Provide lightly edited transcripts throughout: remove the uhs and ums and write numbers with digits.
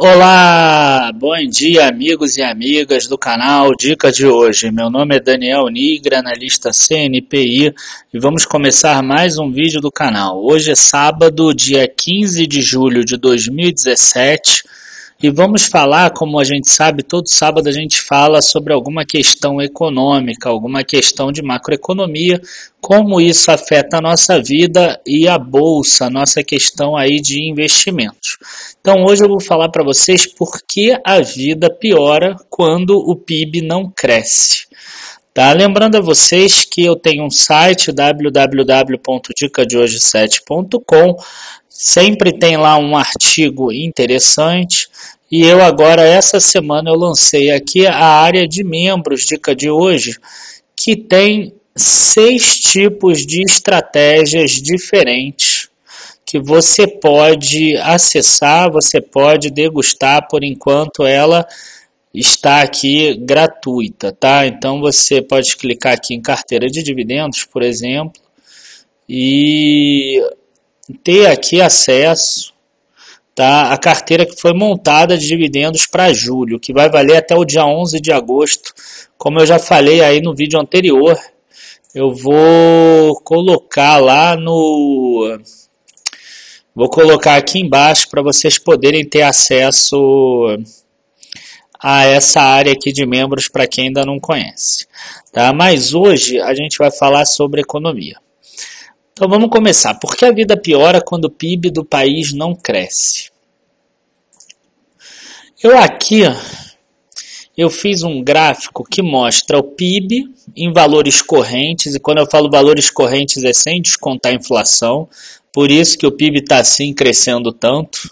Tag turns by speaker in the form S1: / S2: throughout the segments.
S1: Olá, bom dia amigos e amigas do canal Dica de hoje. Meu nome é Daniel Nigra, analista CNPI, e vamos começar mais um vídeo do canal. Hoje é sábado, dia 15 de julho de 2017, e vamos falar, como a gente sabe, todo sábado a gente fala sobre alguma questão econômica, alguma questão de macroeconomia, como isso afeta a nossa vida e a bolsa, a nossa questão aí de investimentos. Então hoje eu vou falar para vocês por que a vida piora quando o PIB não cresce. Tá? Lembrando a vocês que eu tenho um site www.dicadehoje7.com, sempre tem lá um artigo interessante, e eu agora essa semana eu lancei aqui a área de membros Dica de Hoje, que tem 6 tipos de estratégias diferentes que você pode acessar, você pode degustar, por enquanto ela está aqui gratuita, tá? Então você pode clicar aqui em carteira de dividendos, por exemplo, e ter aqui acesso, tá? A carteira que foi montada de dividendos para julho, que vai valer até o dia 11 de agosto, como eu já falei aí no vídeo anterior. Eu vou colocar lá no... Vou colocar aqui embaixo para vocês poderem ter acesso a essa área aqui de membros para quem ainda não conhece. Tá? Mas hoje a gente vai falar sobre economia. Então vamos começar. Por que a vida piora quando o PIB do país não cresce? Eu fiz um gráfico que mostra o PIB em valores correntes, e quando eu falo valores correntes é sem descontar a inflação, por isso que o PIB está assim crescendo tanto,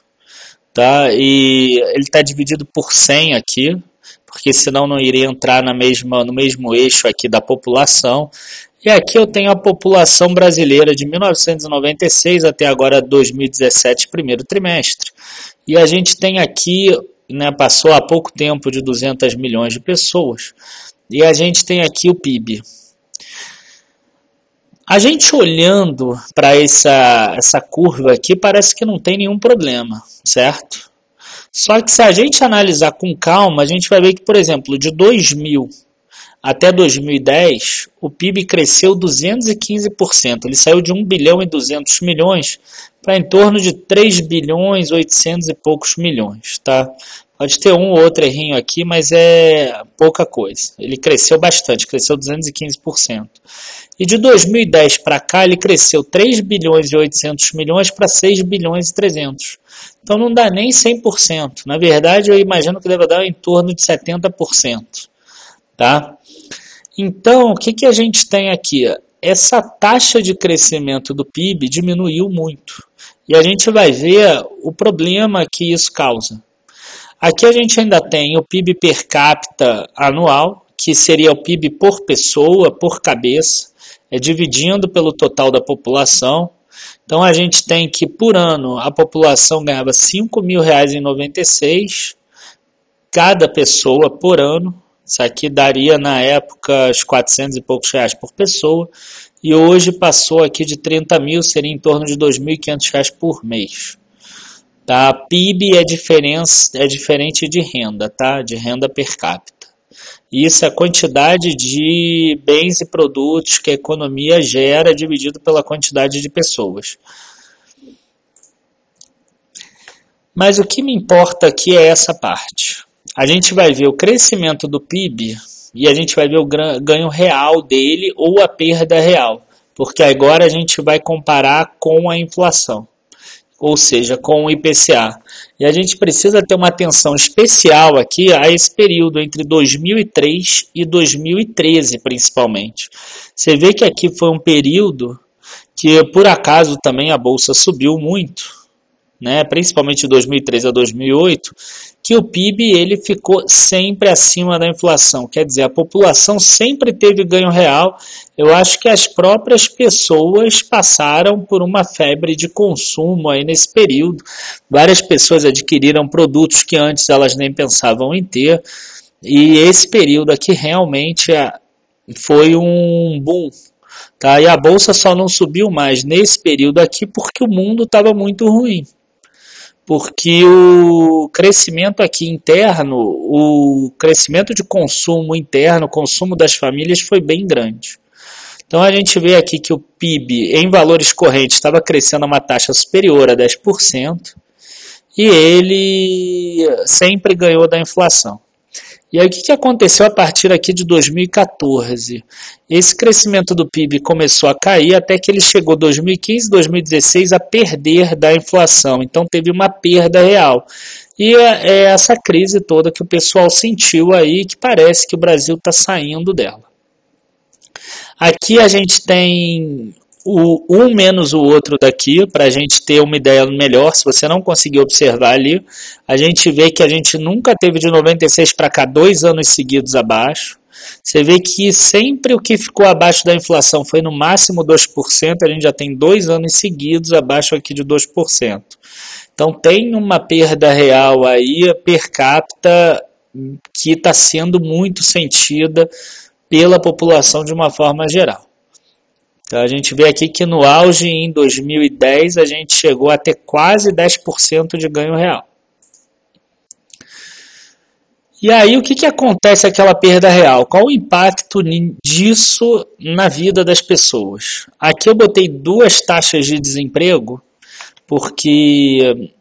S1: tá? E ele está dividido por 100 aqui, porque senão não iria entrar no mesmo eixo aqui da população. E aqui eu tenho a população brasileira de 1996 até agora 2017, primeiro trimestre. E a gente tem aqui, né, passou há pouco tempo de 200 milhões de pessoas, e a gente tem aqui o PIB. A gente olhando para essa curva aqui, parece que não tem nenhum problema, certo? Só que se a gente analisar com calma, a gente vai ver que, por exemplo, de 2000 até 2010, o PIB cresceu 215%. Ele saiu de 1 bilhão e 200 milhões para em torno de 3 bilhões 800 e poucos milhões, tá? Pode ter um ou outro errinho aqui, mas é pouca coisa. Ele cresceu bastante, cresceu 215%. E de 2010 para cá, ele cresceu 3 bilhões e 800 milhões para 6 bilhões e 300. Então não dá nem 100%. Na verdade, eu imagino que deve dar em torno de 70%. Tá? Então, o que a gente tem aqui? Essa taxa de crescimento do PIB diminuiu muito. E a gente vai ver o problema que isso causa. Aqui a gente ainda tem o PIB per capita anual, que seria o PIB por pessoa, por cabeça, dividindo pelo total da população. Então a gente tem que por ano a população ganhava R$ 5.000,96 cada pessoa por ano. Isso aqui daria na época os 400 e poucos reais por pessoa, e hoje passou aqui de 30 mil, seria em torno de R$ 2.500 por mês. Tá? PIB é diferente de renda, tá? De renda per capita. Isso é a quantidade de bens e produtos que a economia gera dividido pela quantidade de pessoas. Mas o que me importa aqui é essa parte. A gente vai ver o crescimento do PIB e a gente vai ver o ganho real dele ou a perda real, porque agora a gente vai comparar com a inflação, ou seja, com o IPCA. E a gente precisa ter uma atenção especial aqui a esse período entre 2003 e 2013, principalmente. Você vê que aqui foi um período que, por acaso, também a Bolsa subiu muito, né? Principalmente de 2003 a 2008, que o PIB ele ficou sempre acima da inflação. Quer dizer, a população sempre teve ganho real. Eu acho que as próprias pessoas passaram por uma febre de consumo aí nesse período. Várias pessoas adquiriram produtos que antes elas nem pensavam em ter. E esse período aqui realmente foi um boom. Tá? E a Bolsa só não subiu mais nesse período aqui porque o mundo estava muito ruim. porque o crescimento aqui interno, o crescimento de consumo interno, o consumo das famílias foi bem grande. Então a gente vê aqui que o PIB em valores correntes estava crescendo a uma taxa superior a 10% e ele sempre ganhou da inflação. E aí o que aconteceu a partir aqui de 2014? Esse crescimento do PIB começou a cair até que ele chegou em 2015, 2016 a perder da inflação. Então teve uma perda real. E é essa crise toda que o pessoal sentiu aí, que parece que o Brasil está saindo dela. Aqui a gente tem um menos o outro daqui, para a gente ter uma ideia melhor. Se você não conseguir observar ali, a gente vê que a gente nunca teve de 96 para cá 2 anos seguidos abaixo. Você vê que sempre o que ficou abaixo da inflação foi no máximo 2%, a gente já tem 2 anos seguidos abaixo aqui de 2%. Então tem uma perda real aí, per capita, que está sendo muito sentida pela população de uma forma geral. Então a gente vê aqui que no auge em 2010 a gente chegou a ter quase 10% de ganho real. E aí o que acontece aquela perda real? Qual o impacto disso na vida das pessoas? Aqui eu botei 2 taxas de desemprego, porque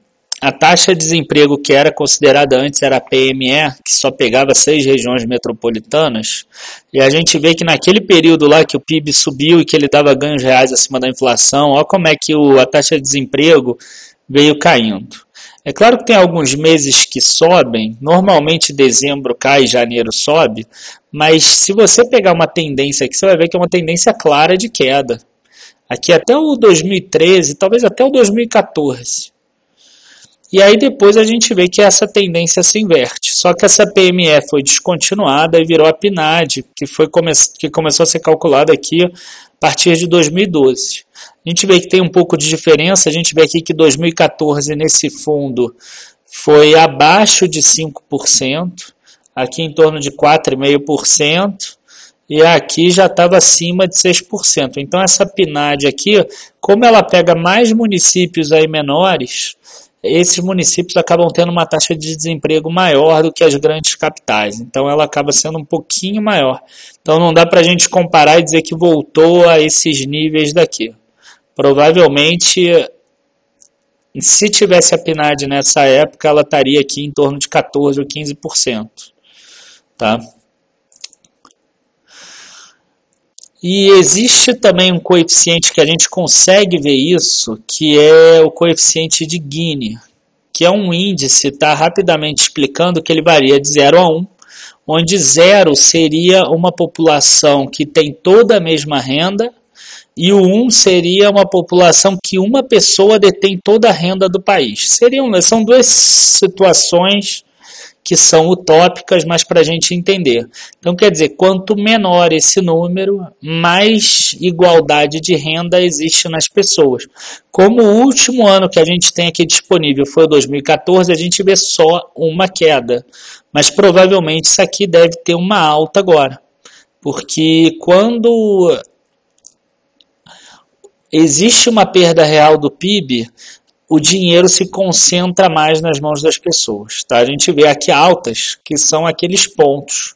S1: a taxa de desemprego que era considerada antes era a PME, que só pegava 6 regiões metropolitanas, e a gente vê que naquele período lá que o PIB subiu e que ele dava ganhos reais acima da inflação, olha como é que a taxa de desemprego veio caindo. É claro que tem alguns meses que sobem, normalmente dezembro cai, janeiro sobe, mas se você pegar uma tendência aqui, você vai ver que é uma tendência clara de queda. Aqui até o 2013, talvez até o 2014. E aí depois a gente vê que essa tendência se inverte. Só que essa PME foi descontinuada e virou a PNAD, que começou a ser calculada aqui a partir de 2012. A gente vê que tem um pouco de diferença, a gente vê aqui que 2014 nesse fundo foi abaixo de 5%, aqui em torno de 4,5%, e aqui já estava acima de 6%. Então essa PNAD aqui, como ela pega mais municípios aí menores, esses municípios acabam tendo uma taxa de desemprego maior do que as grandes capitais. Então ela acaba sendo um pouquinho maior. Então não dá para a gente comparar e dizer que voltou a esses níveis daqui. Provavelmente, se tivesse a PNAD nessa época, ela estaria aqui em torno de 14% ou 15%. Tá? E existe também um coeficiente que a gente consegue ver isso, que é o coeficiente de Gini, que é um índice, tá rapidamente explicando que ele varia de 0 a 1, onde 0 seria uma população que tem toda a mesma renda, e o 1 seria uma população que uma pessoa detém toda a renda do país. São 2 situações que são utópicas, mas para a gente entender. Então, quer dizer, quanto menor esse número, mais igualdade de renda existe nas pessoas. Como o último ano que a gente tem aqui disponível foi o 2014, a gente vê só uma queda. Mas provavelmente isso aqui deve ter uma alta agora. Porque quando existe uma perda real do PIB, o dinheiro se concentra mais nas mãos das pessoas. Tá? A gente vê aqui altas, que são aqueles pontos.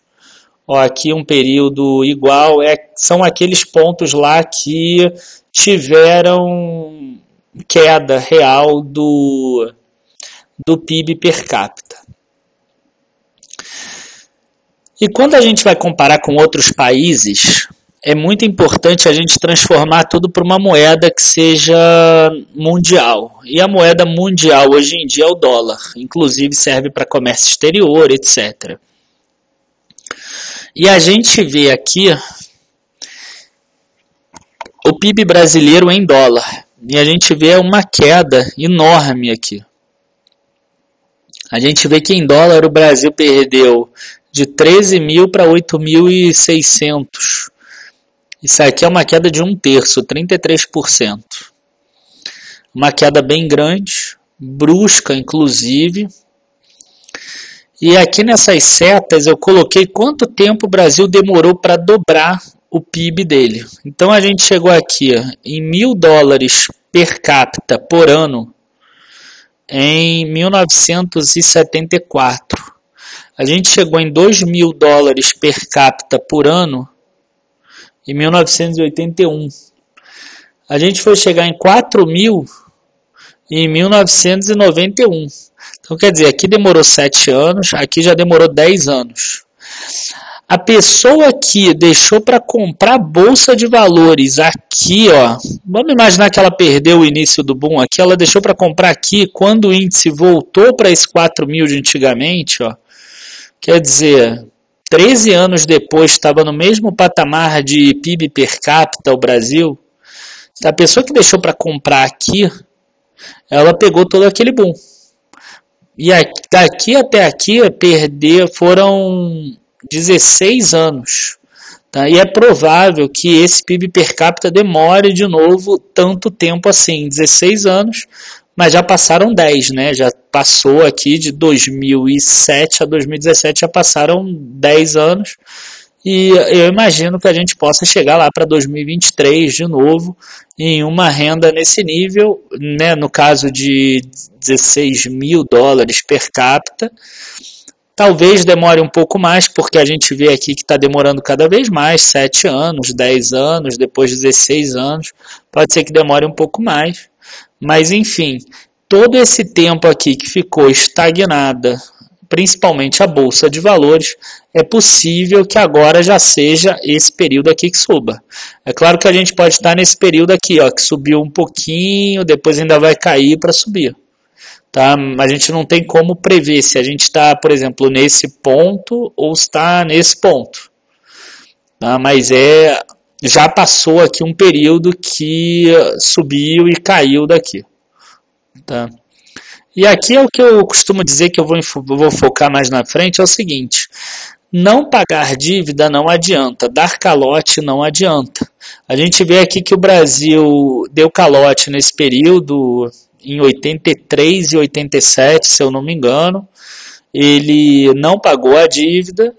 S1: Ó, aqui um período igual, são aqueles pontos lá que tiveram queda real do PIB per capita. E quando a gente vai comparar com outros países, é muito importante a gente transformar tudo para uma moeda que seja mundial. E a moeda mundial hoje em dia é o dólar. Inclusive serve para comércio exterior, etc. E a gente vê aqui o PIB brasileiro em dólar. E a gente vê uma queda enorme aqui. A gente vê que em dólar o Brasil perdeu de 13 mil para 8.600. Isso aqui é uma queda de 1/3, 33%. Uma queda bem grande, brusca inclusive. E aqui nessas setas eu coloquei quanto tempo o Brasil demorou para dobrar o PIB dele. Então a gente chegou aqui em $1.000 per capita por ano em 1974. A gente chegou em $2.000 per capita por ano em 1981. A gente foi chegar em 4.000 em 1991. Então, quer dizer, aqui demorou 7 anos, aqui já demorou 10 anos. A pessoa que deixou para comprar bolsa de valores aqui, ó, vamos imaginar que ela perdeu o início do boom aqui, ela deixou para comprar aqui quando o índice voltou para esses 4.000 de antigamente, ó, quer dizer, 13 anos depois estava no mesmo patamar de PIB per capita o Brasil. A pessoa que deixou para comprar aqui, ela pegou todo aquele boom. E daqui até aqui foram 16 anos. Tá? E é provável que esse PIB per capita demore de novo tanto tempo assim, 16 anos, mas já passaram 10, né? Já passou aqui de 2007 a 2017, já passaram 10 anos. E eu imagino que a gente possa chegar lá para 2023 de novo em uma renda nesse nível, né, no caso de $16.000 per capita. Talvez demore um pouco mais, porque a gente vê aqui que está demorando cada vez mais, 7 anos, 10 anos, depois 16 anos, pode ser que demore um pouco mais. Mas enfim, todo esse tempo aqui que ficou estagnada, principalmente a Bolsa de Valores, é possível que agora já seja esse período aqui que suba. É claro que a gente pode estar nesse período aqui, ó, que subiu um pouquinho, depois ainda vai cair para subir. Tá? A gente não tem como prever se a gente está, por exemplo, nesse ponto ou está nesse ponto. Tá? Mas já passou aqui um período que subiu e caiu daqui. Tá? E aqui é o que eu costumo dizer, que eu vou focar mais na frente, é o seguinte: não pagar dívida não adianta, dar calote não adianta. A gente vê aqui que o Brasil deu calote nesse período, em 83 e 87, se eu não me engano. Ele não pagou a dívida,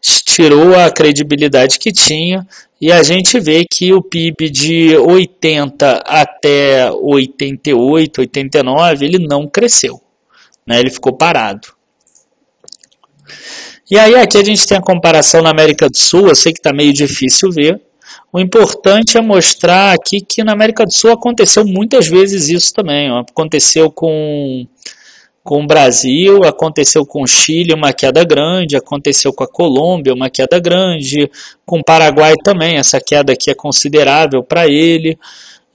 S1: tirou a credibilidade que tinha, e a gente vê que o PIB de 80 até 88, 89, ele não cresceu, né? Ele ficou parado. E aí aqui a gente tem a comparação na América do Sul, eu sei que está meio difícil ver. O importante é mostrar aqui que na América do Sul aconteceu muitas vezes isso também. Ó. Aconteceu com o Brasil, aconteceu com o Chile uma queda grande, aconteceu com a Colômbia uma queda grande, com o Paraguai também, essa queda aqui é considerável para ele.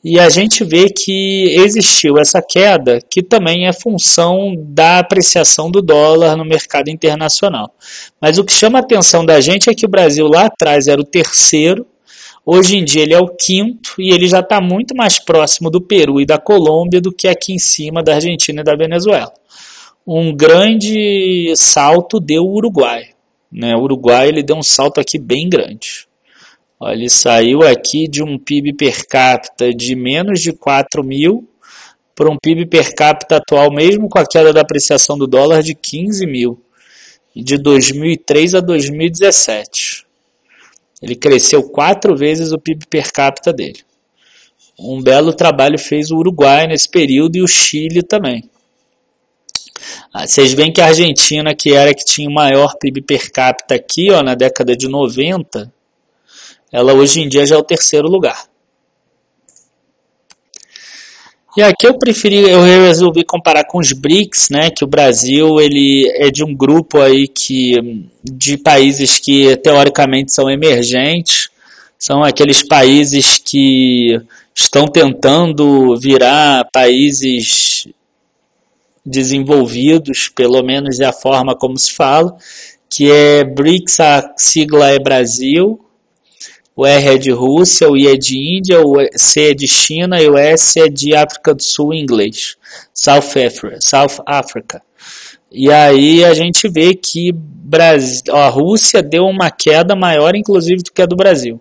S1: E a gente vê que existiu essa queda, que também é função da apreciação do dólar no mercado internacional. Mas o que chama a atenção da gente é que o Brasil lá atrás era o terceiro, hoje em dia ele é o quinto, e ele já está muito mais próximo do Peru e da Colômbia do que aqui em cima da Argentina e da Venezuela. Um grande salto deu o Uruguai. Né? O Uruguai ele deu um salto aqui bem grande. Olha, ele saiu aqui de um PIB per capita de menos de 4.000 para um PIB per capita atual, mesmo com a queda da apreciação do dólar, de 15.000, de 2003 a 2017. Ele cresceu 4 vezes o PIB per capita dele. Um belo trabalho fez o Uruguai nesse período e o Chile também. Vocês veem que a Argentina, que tinha o maior PIB per capita aqui, ó, na década de 90, ela hoje em dia já é o terceiro lugar. E aqui eu resolvi comparar com os BRICS, né, que o Brasil ele é de um grupo aí de países que teoricamente são emergentes, são aqueles países que estão tentando virar países desenvolvidos, pelo menos é a forma como se fala, que é BRICS, a sigla é Brasil, o R é de Rússia, o I é de Índia, o C é de China e o S é de África do Sul em inglês, South Africa. E aí a gente vê que a Rússia deu uma queda maior, inclusive, do que a do Brasil.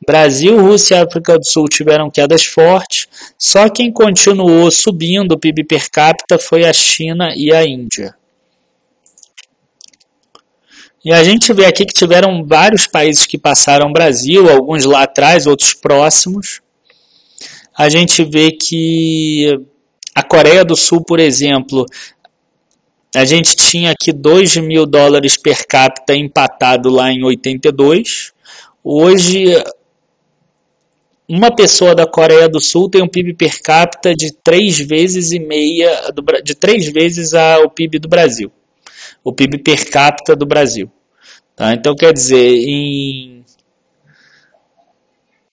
S1: Brasil, Rússia e África do Sul tiveram quedas fortes, só quem continuou subindo o PIB per capita foi a China e a Índia. E a gente vê aqui que tiveram vários países que passaram o Brasil, alguns lá atrás, outros próximos. A gente vê que A Coreia do Sul, por exemplo, a gente tinha aqui $2.000 per capita empatado lá em 82. Hoje, uma pessoa da Coreia do Sul tem um PIB per capita de 3,5 vezes de 3 vezes o PIB do Brasil. O PIB per capita do Brasil. Tá? Então, quer dizer, em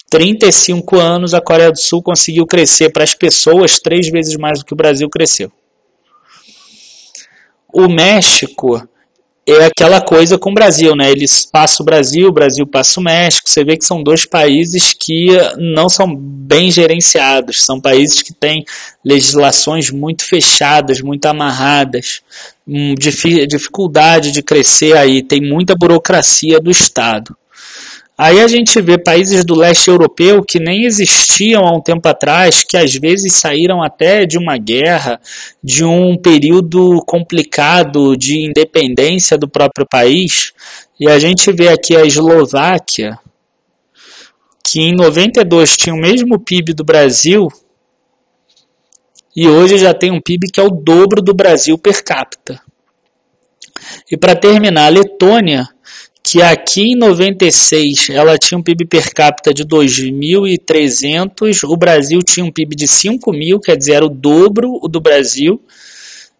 S1: 35 anos, a Coreia do Sul conseguiu crescer para as pessoas 3 vezes mais do que o Brasil cresceu. O México é aquela coisa com o Brasil, né? Eles passam o Brasil passa o México. Você vê que são dois países que não são bem gerenciados. São países que têm legislações muito fechadas, muito amarradas, dificuldade de crescer aí, tem muita burocracia do Estado. Aí a gente vê países do leste europeu que nem existiam há um tempo atrás, que às vezes saíram até de uma guerra, de um período complicado de independência do próprio país. E a gente vê aqui a Eslováquia, que em 92 tinha o mesmo PIB do Brasil, e hoje já tem um PIB que é o dobro do Brasil per capita. E para terminar, a Letônia, que aqui em 96 ela tinha um PIB per capita de 2.300, o Brasil tinha um PIB de 5.000, quer dizer, era o dobro do Brasil.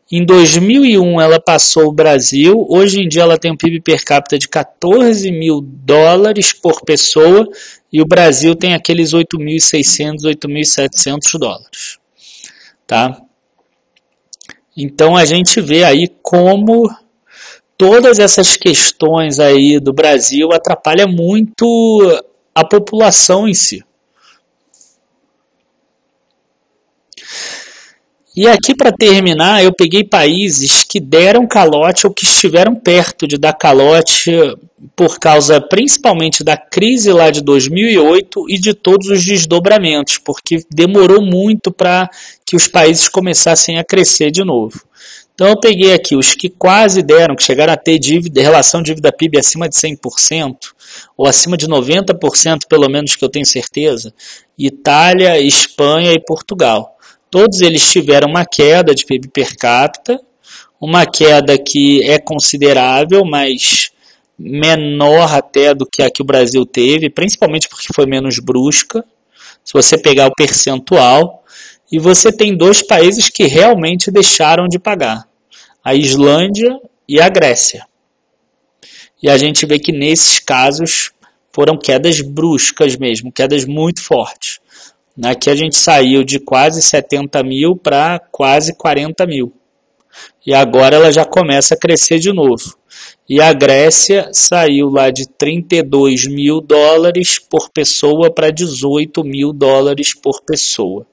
S1: Em 2001 ela passou o Brasil, hoje em dia ela tem um PIB per capita de $14.000 por pessoa e o Brasil tem aqueles 8.600, 8.700 dólares. Tá? Então a gente vê aí como todas essas questões aí do Brasil atrapalham muito a população em si. E aqui para terminar, eu peguei países que deram calote ou que estiveram perto de dar calote por causa principalmente da crise lá de 2008 e de todos os desdobramentos, porque demorou muito para que os países começassem a crescer de novo. Então eu peguei aqui os que quase deram, que chegaram a ter relação dívida-PIB acima de 100%, ou acima de 90% pelo menos, que eu tenho certeza, Itália, Espanha e Portugal. Todos eles tiveram uma queda de PIB per capita, uma queda que é considerável, mas menor até do que a que o Brasil teve, principalmente porque foi menos brusca, se você pegar o percentual. E você tem dois países que realmente deixaram de pagar, a Islândia e a Grécia. E a gente vê que nesses casos foram quedas bruscas mesmo, quedas muito fortes. Aqui a gente saiu de quase 70 mil para quase 40 mil. E agora ela já começa a crescer de novo. E a Grécia saiu lá de $32.000 por pessoa para $18.000 por pessoa.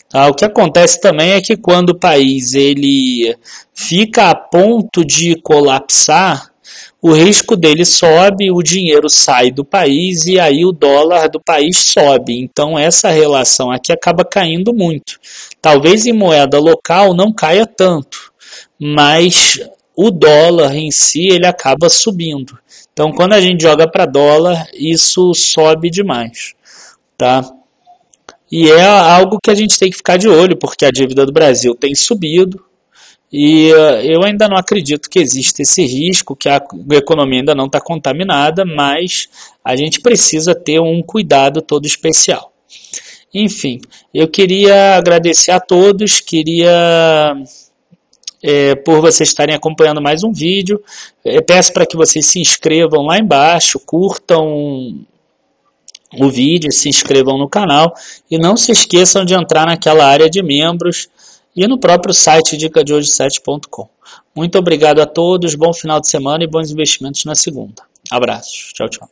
S1: Tá? O que acontece também é que quando o país ele fica a ponto de colapsar, o risco dele sobe, o dinheiro sai do país e aí o dólar do país sobe. Então essa relação aqui acaba caindo muito. Talvez em moeda local não caia tanto, mas o dólar em si ele acaba subindo. Então quando a gente joga para dólar, isso sobe demais. Tá? E é algo que a gente tem que ficar de olho, porque a dívida do Brasil tem subido. E eu ainda não acredito que exista esse risco, que a economia ainda não está contaminada, mas a gente precisa ter um cuidado todo especial. Enfim, eu queria agradecer a todos, por vocês estarem acompanhando mais um vídeo. Peço para que vocês se inscrevam lá embaixo, curtam o vídeo, se inscrevam no canal e não se esqueçam de entrar naquela área de membros e no próprio site dicadehoje7.com. Muito obrigado a todos, bom final de semana e bons investimentos na segunda. Abraços, tchau, tchau.